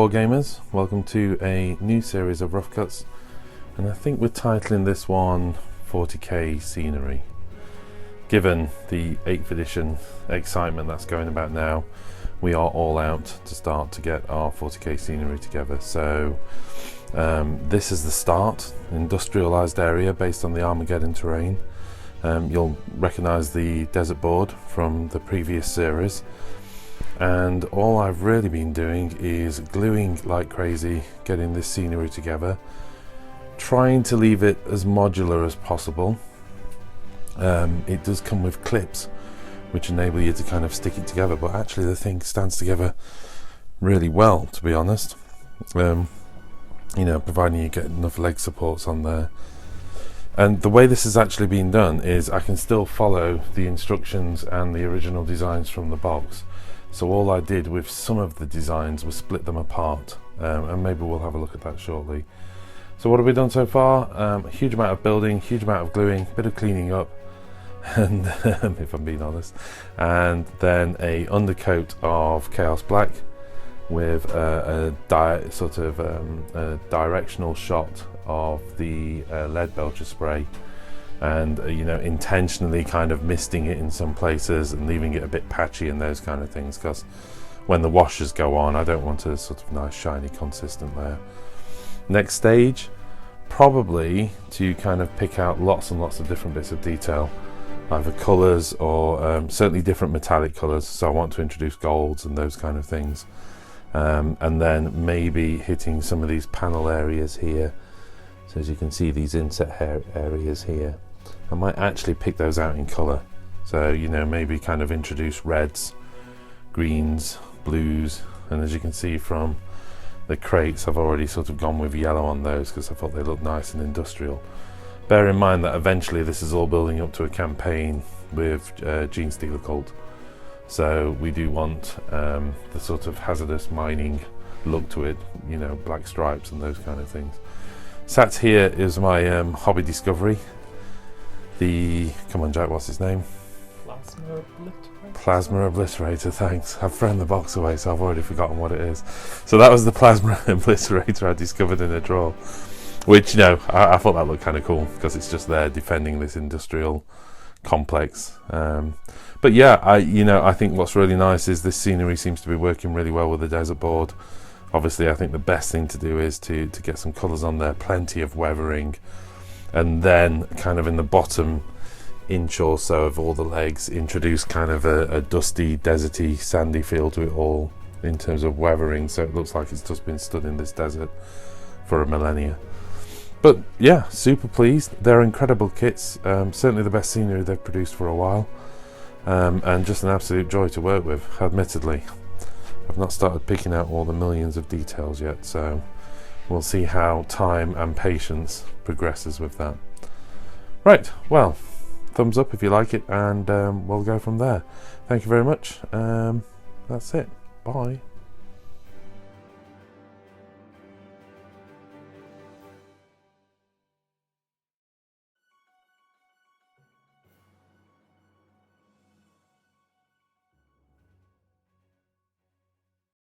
Wargamers, welcome to a new series of rough cuts, and I think we're titling this one 40k scenery. Given the 8th edition excitement that's going about now, we are all out to start to get our 40k scenery together. So this is the start, industrialized area based on the Armageddon terrain. You'll recognize the desert board from the previous series, and all I've really been doing is gluing like crazy, getting this scenery together, trying to leave it as modular as possible. It does come with clips which enable you to kind of stick it together, but actually the thing stands together really well, to be honest. You know, providing you get enough leg supports on there. And the way this has actually been done is I can still follow the instructions and the original designs from the box. So all I did with some of the designs was split them apart, and maybe we'll have a look at that shortly. So what have we done so far? A huge amount of building, huge amount of gluing, bit of cleaning up, and if I'm being honest, and then a undercoat of Chaos Black with a directional shot of the lead belcher spray, and you know, intentionally kind of misting it in some places and leaving it a bit patchy and those kind of things, because when the washers go on I don't want a sort of nice shiny consistent layer. Next stage, probably to kind of pick out lots and lots of different bits of detail, either colours or certainly different metallic colours, so I want to introduce golds and those kind of things, and then maybe hitting some of these panel areas here. So as you can see, these inset areas here, I might actually pick those out in colour. So, you know, maybe kind of introduce reds, greens, blues, and as you can see from the crates, I've already sort of gone with yellow on those because I thought they looked nice and industrial. Bear in mind that eventually this is all building up to a campaign with Gene Stealer Cult. So we do want the sort of hazardous mining look to it, you know, black stripes and those kind of things. Sat here is my hobby discovery. Come on Jack, what's his name? Plasma Obliterator, thanks. I've thrown the box away, so I've already forgotten what it is. So that was the Plasma Obliterator I discovered in a drawer, which, you know, I thought that looked kind of cool because it's just there defending this industrial complex. But yeah, I think what's really nice is this scenery seems to be working really well with the desert board. Obviously I think the best thing to do is to get some colours on there, plenty of weathering, and then kind of in the bottom inch or so of all the legs introduce kind of a dusty, deserty, sandy feel to it all in terms of weathering, so it looks like it's just been stood in this desert for a millennia. But yeah, super pleased. They're incredible kits, certainly the best scenery they've produced for a while, and just an absolute joy to work with. Admittedly, I've not started picking out all the millions of details yet, so we'll see how time and patience progresses with that. Right, well, thumbs up if you like it, and we'll go from there. Thank you very much. That's it. Bye.